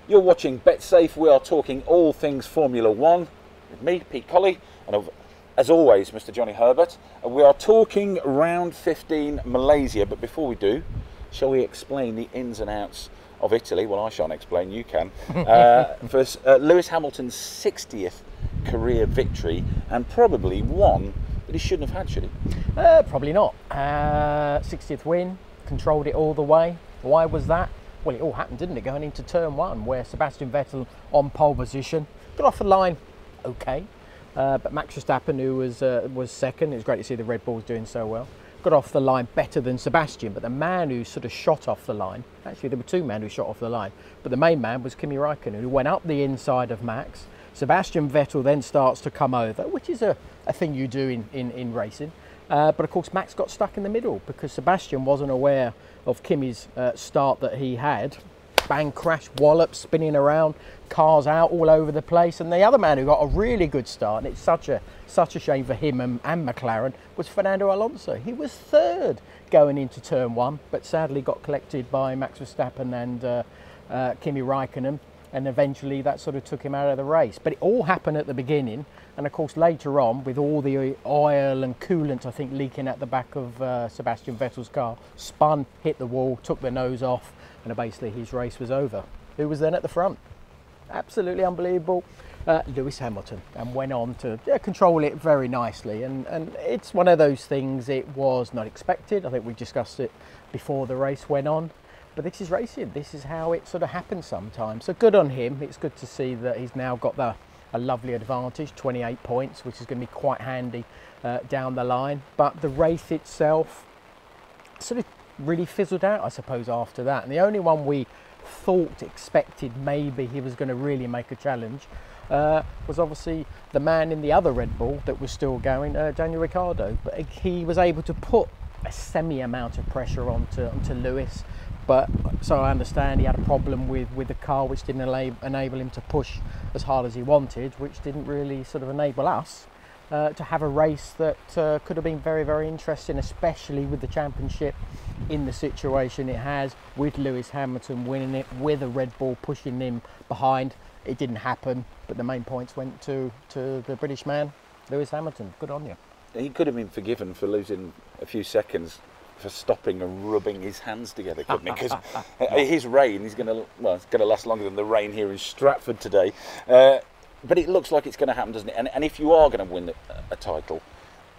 You're watching Bet Safe. We are talking all things Formula One with me, Pete Colley, and as always, Mr. Johnny Herbert. And we are talking round 15 Malaysia. But before we do, shall we explain the ins and outs of Italy? Well, I shan't explain, you can. For Lewis Hamilton's 60th career victory, and probably one that he shouldn't have had, should he? Probably not. 60th win, controlled it all the way. Why was that? Well, it all happened, didn't it, going into turn one, where Sebastian Vettel on pole position got off the line okay, but Max Verstappen, who was second, it was great to see the Red Bulls doing so well, got off the line better than Sebastian. But the man who sort of shot off the line, actually there were two men who shot off the line, but the main man was Kimi Raikkonen, who went up the inside of Max. Sebastian Vettel then starts to come over, which is a thing you do in racing. But of course Max got stuck in the middle because Sebastian wasn't aware of Kimi's start that he had. Bang, crash, wallop, spinning around, cars out all over the place. And the other man who got a really good start, and it's such a shame for him and McLaren, was Fernando Alonso. He was third going into turn one, but sadly got collected by Max Verstappen and Kimi Raikkonen. And eventually that sort of took him out of the race. But it all happened at the beginning. And of course later on, with all the oil and coolant, I think, leaking at the back of Sebastian Vettel's car, spun, hit the wall, took the nose off, and basically his race was over. Who was then at the front? Absolutely unbelievable. Lewis Hamilton, and went on to control it very nicely. And it's one of those things, it was not expected. I think we discussed it before the race went on. But this is racing. This is how it sort of happens sometimes. So good on him. It's good to see that he's now got a lovely advantage, 28 points, which is going to be quite handy down the line. But the race itself sort of really fizzled out, I suppose, after that. And the only one we expected maybe he was going to really make a challenge was obviously the man in the other Red Bull that was still going, Daniel Ricciardo. But he was able to put a semi amount of pressure onto Lewis. But so I understand he had a problem with the car, which didn't enable him to push as hard as he wanted, which didn't really sort of enable us to have a race that could have been very, very interesting, especially with the championship in the situation it has, with Lewis Hamilton winning it, with a Red Bull pushing him behind. It didn't happen, but the main points went to the British man, Lewis Hamilton. Good on you. He could have been forgiven for losing a few seconds for stopping and rubbing his hands together, couldn't he? Because his rain is going to last longer than the rain here in Stratford today. But it looks like it's going to happen, doesn't it? And if you are going to win a title,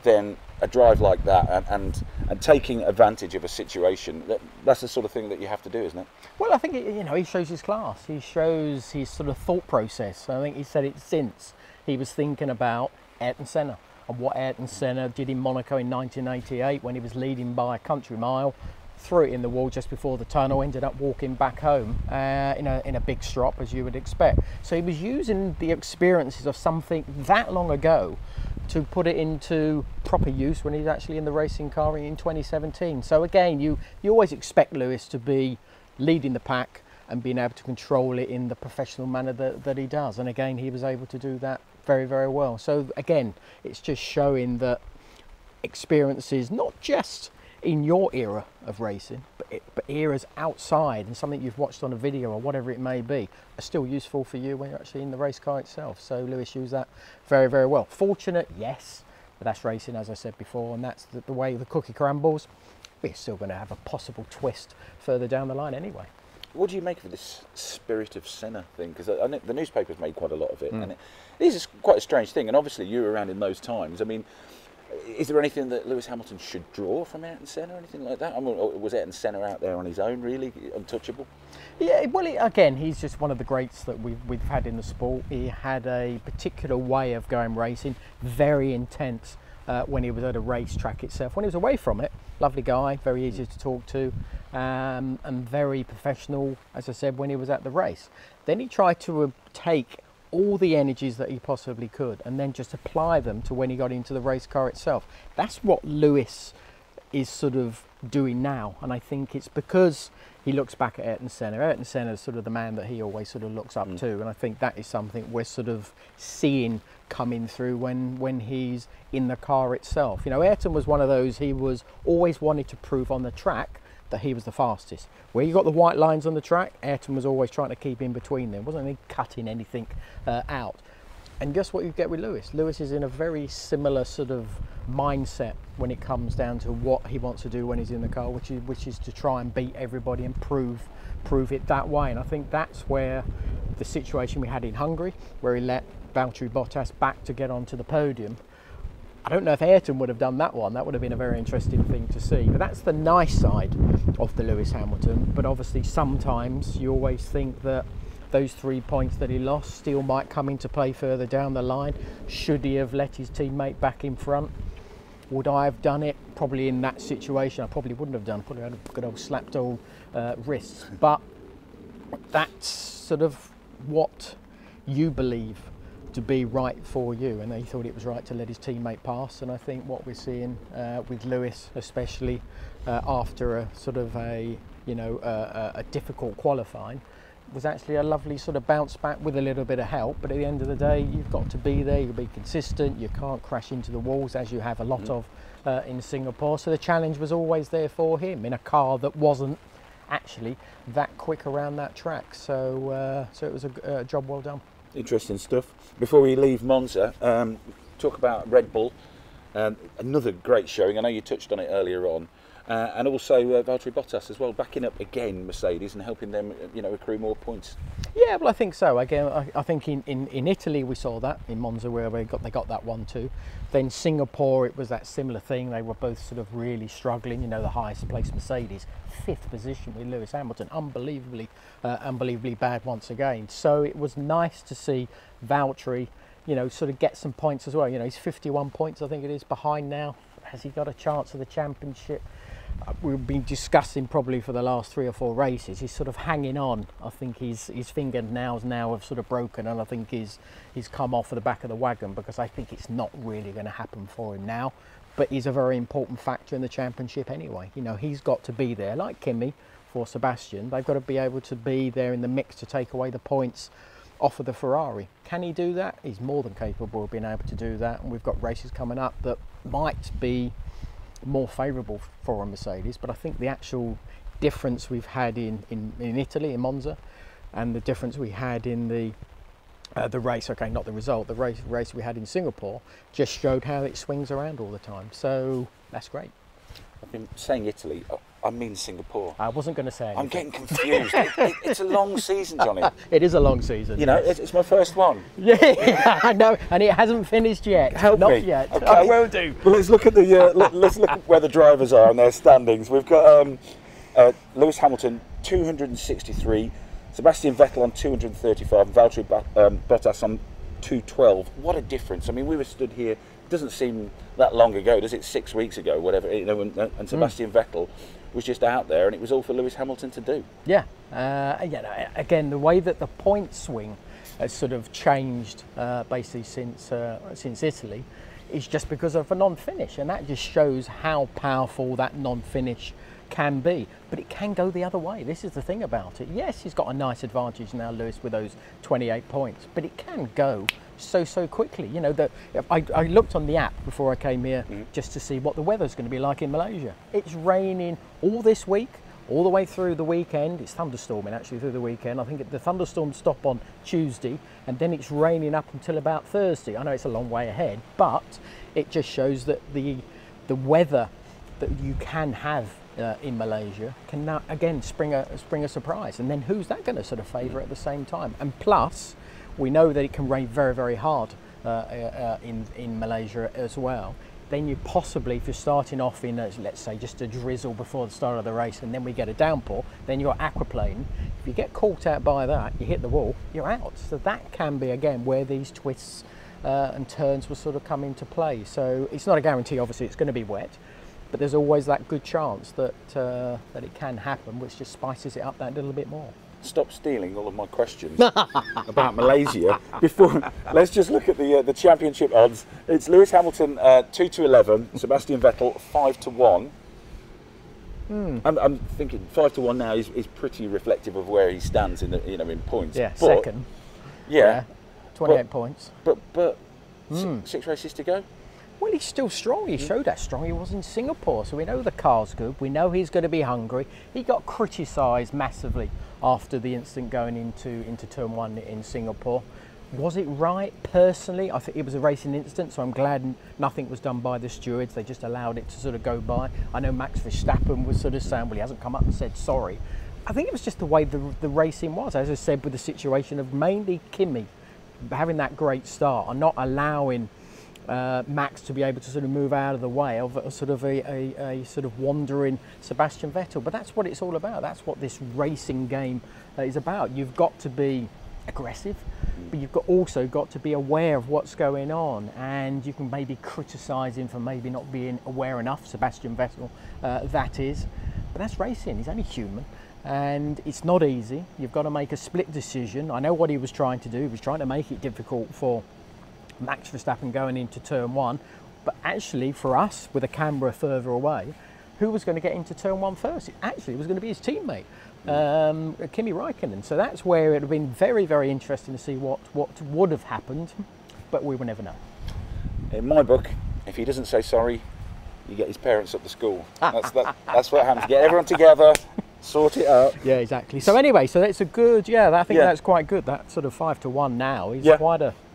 then a drive like that and taking advantage of a situation, that's the sort of thing that you have to do, isn't it? Well, I think he shows his class. He shows his sort of thought process. I think he said it since he was thinking about Ayrton Senna. And what Ayrton Senna did in Monaco in 1988 when he was leading by a country mile, threw it in the wall just before the tunnel, ended up walking back home in a big strop, as you would expect. So he was using the experiences of something that long ago to put it into proper use when he's actually in the racing car in 2017. So again, you always expect Lewis to be leading the pack and being able to control it in the professional manner that he does. And again, he was able to do that very, very well. So again, it's just showing that experiences, not just in your era of racing, but eras outside and something you've watched on a video or whatever it may be, are still useful for you when you're actually in the race car itself. So Lewis used that very, very well. Fortunate, yes, but that's racing, as I said before, and that's the way the cookie crumbles. We're still going to have a possible twist further down the line anyway. What do you make of this spirit of Senna thing? Because I know the newspapers made quite a lot of it, and it is quite a strange thing. And obviously, you were around in those times. I mean, is there anything that Lewis Hamilton should draw from Ayrton Senna or anything like that? I mean, was Ayrton Senna out there on his own, really untouchable? Yeah, well, again, he's just one of the greats that we've had in the sport. He had a particular way of going racing, very intense when he was at a racetrack itself. When he was away from it, lovely guy, very easy to talk to, and very professional, as I said, when he was at the race. Then he tried to take all the energies that he possibly could and then just apply them to when he got into the race car itself. That's what Lewis is sort of doing now, and I think it's because he looks back at Ayrton Senna. Ayrton Senna is sort of the man that he always sort of looks up to, and I think that is something we're sort of seeing coming through when he's in the car itself. You know, Ayrton was one of those, he was always wanted to prove on the track that he was the fastest. Where you got the white lines on the track, Ayrton was always trying to keep in between them. Wasn't he cutting anything out? And guess what you get with Lewis? Lewis is in a very similar sort of mindset when it comes down to what he wants to do when he's in the car, which is to try and beat everybody and prove it that way. And I think that's where the situation we had in Hungary, where he let Valtteri Bottas back to get onto the podium. I don't know if Ayrton would have done that one. That would have been a very interesting thing to see. But that's the nice side of the Lewis Hamilton. But obviously sometimes you always think that those 3 points that he lost still might come into play further down the line. Should he have let his teammate back in front? Would I have done it? Probably in that situation I probably wouldn't have done. Probably had a good old slapped old wrists. But that's sort of what you believe to be right for you, and he thought it was right to let his teammate pass. And I think what we're seeing with Lewis, especially after a sort of a difficult qualifying, was actually a lovely sort of bounce back with a little bit of help. But at the end of the day, you've got to be there, you'll be consistent, you can't crash into the walls as you have a lot of in Singapore. So the challenge was always there for him in a car that wasn't actually that quick around that track. So it was a job well done. Interesting stuff. Before we leave Monza, talk about Red Bull. Another great showing. I know you touched on it earlier on. And also Valtteri Bottas as well, backing up again Mercedes and helping them, accrue more points. Yeah, well, I think so. Again, I think in Italy we saw that in Monza where they got that 1-2. Then Singapore, it was that similar thing. They were both sort of really struggling. The highest placed Mercedes, 5th position with Lewis Hamilton, unbelievably bad once again. So it was nice to see Valtteri, sort of get some points as well. He's 51 points, I think it is, behind now. Has he got a chance of the championship? We've been discussing probably for the last 3 or 4 races. He's sort of hanging on. I think his fingernails now have sort of broken, and I think he's come off of the back of the wagon, because I think it's not really going to happen for him now. But he's a very important factor in the championship anyway. He's got to be there, like Kimi for Sebastian. They've got to be able to be there in the mix to take away the points off of the Ferrari. Can he do that? He's more than capable of being able to do that, and we've got races coming up that might be more favourable for a Mercedes. But I think the actual difference we've had in Italy, in Monza, and the difference we had in the race, okay, not the result, the race we had in Singapore, just showed how it swings around all the time. So that's great. I've been saying Italy, I mean Singapore. I wasn't going to say anything. I'm getting confused. It's a long season, Johnny. It is a long season. Yes. It's my first one. Yeah, I know, and it hasn't finished yet. Help me. Not yet. Okay. I will do. Well, let's look at let's look at where the drivers are and their standings. We've got Lewis Hamilton 263, Sebastian Vettel on 235, and Valtteri Bottas on 212. What a difference! I mean, we were stood here. It doesn't seem that long ago, does it? 6 weeks ago, whatever. And Sebastian Vettel was just out there, and it was all for Lewis Hamilton to do. Yeah. Again, the way that the point swing has sort of changed basically since Italy is just because of a non-finish, and that just shows how powerful that non-finish can be. But it can go the other way. This is the thing about it. Yes, he's got a nice advantage now, Lewis, with those 28 points, but it can go so quickly. I looked on the app before I came here just to see what the weather's going to be like in Malaysia. It's raining all this week, all the way through the weekend. It's thunderstorming actually through the weekend. I think the thunderstorms stop on Tuesday, and then it's raining up until about Thursday. I know it's a long way ahead, but it just shows that the weather that you can have in Malaysia can now again spring a surprise. And then who's that going to sort of favour at the same time? And plus, we know that it can rain very hard in Malaysia as well. Then you possibly, if you're starting off in, let's say, just a drizzle before the start of the race, and then we get a downpour, then you're aquaplaning. If you get caught out by that, you hit the wall, you're out. So that can be, again, where these twists and turns will sort of come into play. So it's not a guarantee, obviously, it's going to be wet, but there's always that good chance that it can happen, which just spices it up that little bit more. Stop stealing all of my questions about Malaysia. Let's just look at the championship odds. It's Lewis Hamilton 2-11, Sebastian Vettel 5-1. I'm thinking 5-1 now is pretty reflective of where he stands in in points. Yeah, but, second. Yeah, 28 points. But 6 races to go. Well, he's still strong. He showed how strong he was in Singapore. So we know the car's good. We know he's going to be hungry. He got criticised massively after the incident going into turn one in Singapore. Was it right? Personally, I think it was a racing incident, so I'm glad nothing was done by the stewards. They just allowed it to sort of go by. I know Max Verstappen was sort of saying, well, he hasn't come up and said sorry. I think it was just the way the racing was. As I said, with the situation of mainly Kimi having that great start and not allowing Max to be able to sort of move out of the way of a sort of wandering Sebastian Vettel. But that's what it's all about. That's what this racing game is about. You've got to be aggressive, but you've also got to be aware of what's going on, and you can maybe criticise him for maybe not being aware enough, Sebastian Vettel, that is. But that's racing. He's only human. And it's not easy. You've got to make a split decision. I know what he was trying to do. He was trying to make it difficult for Max Verstappen going into turn one, but actually for us, with a camera further away, who was going to get into turn one first? It actually was going to be his teammate, Kimi Räikkönen. So that's where it would have been very, very interesting to see what would have happened, but we will never know. In my book, if he doesn't say sorry, you get his parents up to school. That's what happens. Get everyone together, sort it out. Yeah, exactly. So anyway, so it's a good, I think that's quite good. That sort of 5-1 now is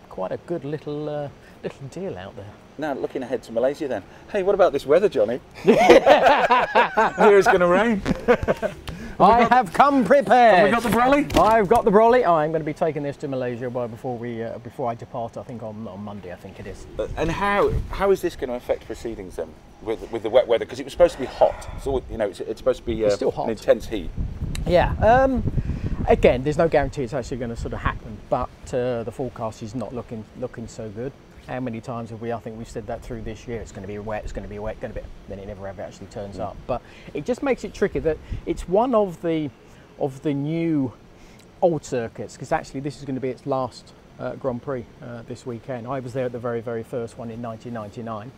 quite a good little deal out there. Now, looking ahead to Malaysia then. Hey, what about this weather, Johnny? Here it's going to rain. I have come prepared. Have we got the brolly? I've got the brolly. I'm going to be taking this to Malaysia before I depart. I think on Monday. I think it is. And how is this going to affect proceedings then with the wet weather? Because it was supposed to be hot. So it's supposed to be still hot. An intense heat. Yeah. Again, there's no guarantee it's actually going to sort of happen, but the forecast is not looking so good. How many times have I think we've said that through this year, it's going to be wet, it's going to be wet, then it never ever actually turns up. But it just makes it tricky that it's one of the new old circuits, because actually this is going to be its last Grand Prix this weekend. I was there at the very, very first one in 1999.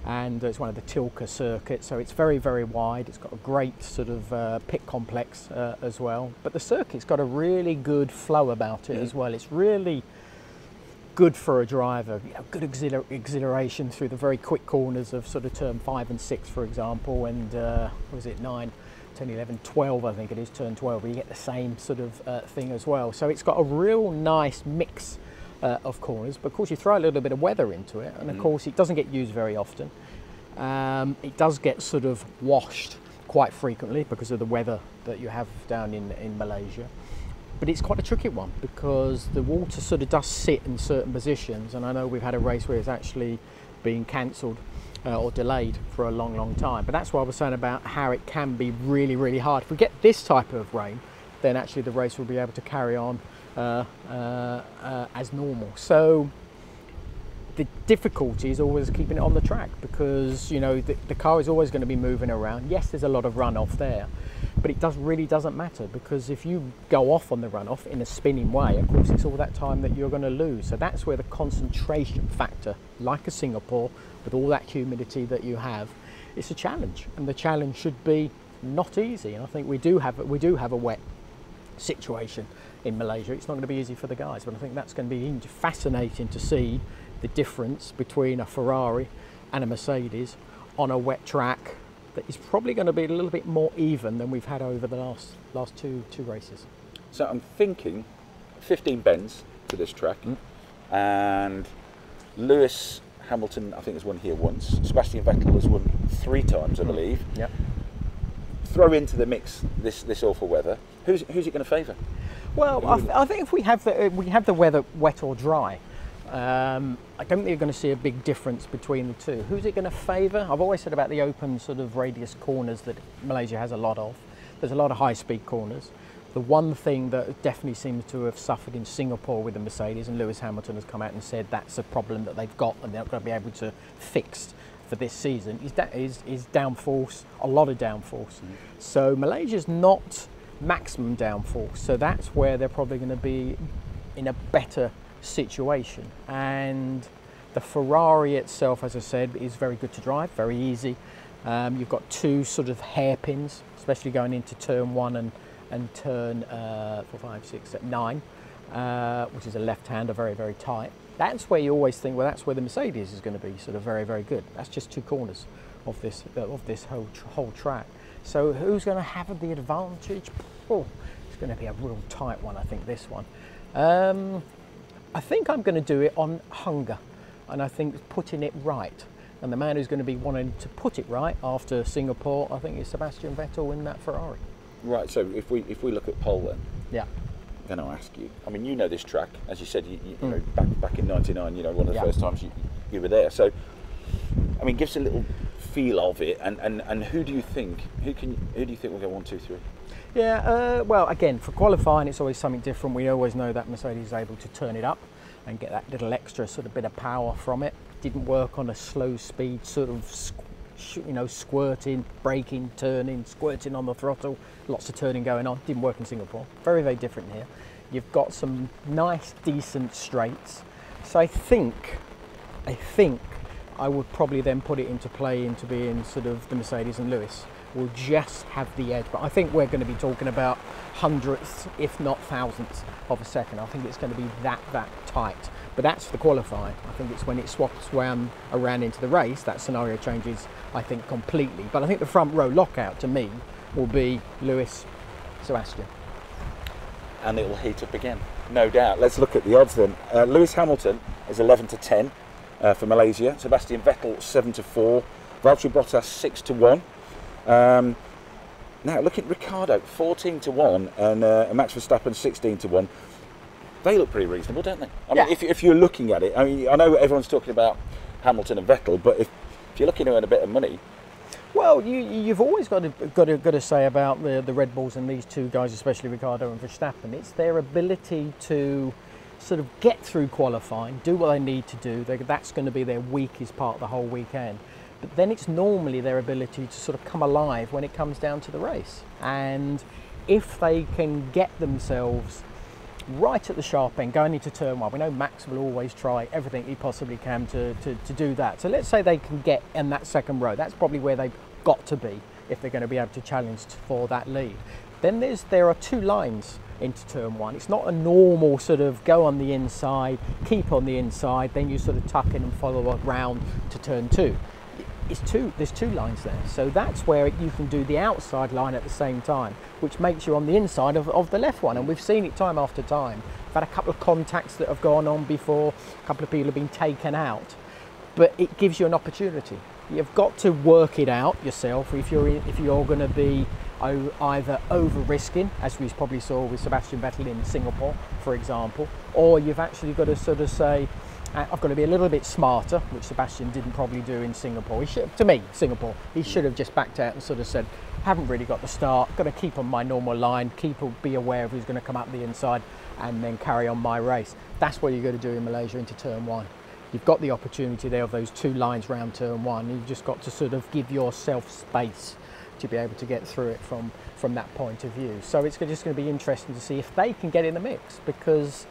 And it's one of the Tilke circuits, so it's very, very wide. It's got a great sort of pit complex as well. But the circuit's got a really good flow about it as well. It's really good for a driver. Good exhilaration through the very quick corners of sort of turn 5 and 6, for example, and what was it, 9, 10, 11, 12, I think it is, turn 12, where you get the same sort of thing as well. So it's got a real nice mix of corners, but of course you throw a little bit of weather into it, and of course it doesn't get used very often. It does get sort of washed quite frequently because of the weather that you have down in Malaysia, but it's quite a tricky one because the water sort of does sit in certain positions, and I know we've had a race where it's actually been cancelled or delayed for a long time. But that's what I was saying about how it can be really, really hard. If we get this type of rain, then actually the race will be able to carry on as normal. So the difficulty is always keeping it on the track, because the car is always going to be moving around. Yes, there's a lot of runoff there, but it really doesn't matter, because if you go off on the runoff in a spinning way, of course it's all that time that you're going to lose. So that's where the concentration factor, like a Singapore, with all that humidity that you have, it's a challenge, and the challenge should be not easy. And I think we do have a wet situation in Malaysia. It's not going to be easy for the guys, but I think that's going to be fascinating to see the difference between a Ferrari and a Mercedes on a wet track that is probably going to be a little bit more even than we've had over the last two races. So I'm thinking 15 bends to this track, and Lewis Hamilton, I think, has won here once. Sebastian Vettel has won 3 times, I believe. Yep. Throw into the mix this awful weather. Who's it going to favour? Well, I think if we have the weather wet or dry, I don't think you're going to see a big difference between the two. Who's it going to favour? I've always said about the open sort of radius corners that Malaysia has a lot of. There's a lot of high-speed corners. The one thing that definitely seems to have suffered in Singapore with the Mercedes, and Lewis Hamilton has come out and said that's a problem that they've got and they're not going to be able to fix for this season, is downforce, a lot of downforce. So Malaysia's not maximum downforce, so that's where they're probably going to be in a better situation. And the Ferrari itself, as I said, is very good to drive, very easy. You've got 2 sort of hairpins, especially going into turn 1 and turn 4, 5, 6, 9, which is a left-hander, very, very tight. That's where you always think, well, that's where the Mercedes is going to be sort of very, very good. That's just two corners of this whole track. So who's going to have the advantage? Oh, it's going to be a real tight one, I think, this one. I think I'm going to do it on hunger, and I think putting it right. And the man who's going to be wanting to put it right after Singapore, I think, is Sebastian Vettel in that Ferrari. Right, so if we look at pole then, Yeah. then I'll ask you. I mean, you know this track, as you said, you know, back in '99, you know, one of the first times you were there. So, I mean, give us a little feel of it, and who do you think will go 1, 2, 3? Yeah, well, again, for qualifying, it's always something different. We always know that Mercedes is able to turn it up and get that little extra sort of bit of power from it. Didn't work on a slow speed, sort of, you know, squirting, braking, turning, squirting on the throttle. Lots of turning going on. Didn't work in Singapore. Very, very different here. You've got some nice, decent straights. So I think I would probably then put it into play into being sort of the Mercedes and Lewis will just have the edge. But I think we're going to be talking about hundredths, if not thousandths of a second. I think it's going to be that tight. But that's the qualifying. I think it's when it swaps around into the race, that scenario changes, I think, completely. But I think the front row lockout, to me, will be Lewis, Sebastian. And it will heat up again, no doubt. Let's look at the odds then. Lewis Hamilton is 11-10 for Malaysia. Sebastian Vettel 7-4. Valtteri Bottas 6-1. Now look at Ricciardo 14-1 and Max Verstappen 16-1. They look pretty reasonable, don't they? I mean, if you're looking at it, I mean, I know everyone's talking about Hamilton and Vettel, but if you're looking to earn a bit of money. Well, you've always got to say about the Red Bulls and these two guys, especially Ricciardo and Verstappen, it's their ability to sort of get through qualifying, do what they need to do. That's going to be their weakest part the whole weekend. But then it's normally their ability to sort of come alive when it comes down to the race. And if they can get themselves right at the sharp end, going into turn one, we know Max will always try everything he possibly can to do that. So let's say they can get in that second row. That's probably where they've got to be if they're going to be able to challenge for that lead. Then there are two lines into turn one. It's not a normal sort of go on the inside, keep on the inside, then you sort of tuck in and follow around to turn two. There's two lines there, so that's where you can do the outside line at the same time, which makes you on the inside of the left one, and we've seen it time after time. We've had a couple of contacts that have gone on before, a couple of people have been taken out, but it gives you an opportunity. You've got to work it out yourself if you're going to be either over risking, as we probably saw with Sebastian Vettel in Singapore, for example, or you've actually got to sort of say, I've got to be a little bit smarter, which Sebastian didn't probably do in Singapore. Singapore, he should have just backed out and sort of said, haven't really got the start, got to keep on my normal line, be aware of who's going to come up the inside, and then carry on my race. That's what you're going to do in Malaysia into turn one. You've got the opportunity there of those two lines round turn one. You've just got to sort of give yourself space to be able to get through it from that point of view. So it's just going to be interesting to see if they can get in the mix, because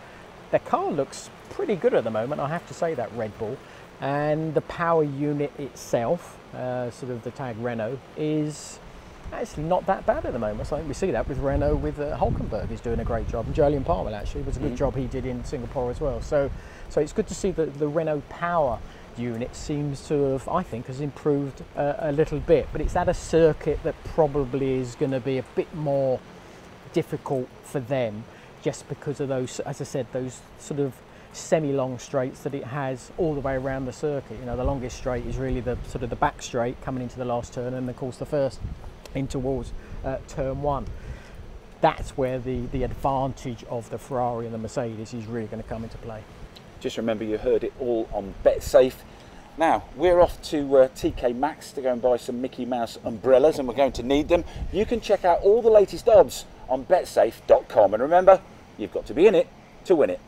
their car looks pretty good at the moment, I have to say, that Red Bull. And the power unit itself, sort of the tag Renault, is actually not that bad at the moment. So I think we see that with Renault, with Hulkenberg is doing a great job. And Jolyon Palmer actually was a good job he did in Singapore as well. So it's good to see that the Renault power unit seems to have, I think, has improved a little bit. But it's at a circuit that probably is going to be a bit more difficult for them, just because of those, as I said, those sort of semi-long straights that it has all the way around the circuit. You know, the longest straight is really the sort of the back straight coming into the last turn, and of course the first in towards turn one. That's where the advantage of the Ferrari and the Mercedes is really going to come into play. Just remember, you heard it all on BetSafe. Now, we're off to TK Maxx to go and buy some Mickey Mouse umbrellas, and we're going to need them. You can check out all the latest odds on betsafe.com, and remember, you've got to be in it to win it.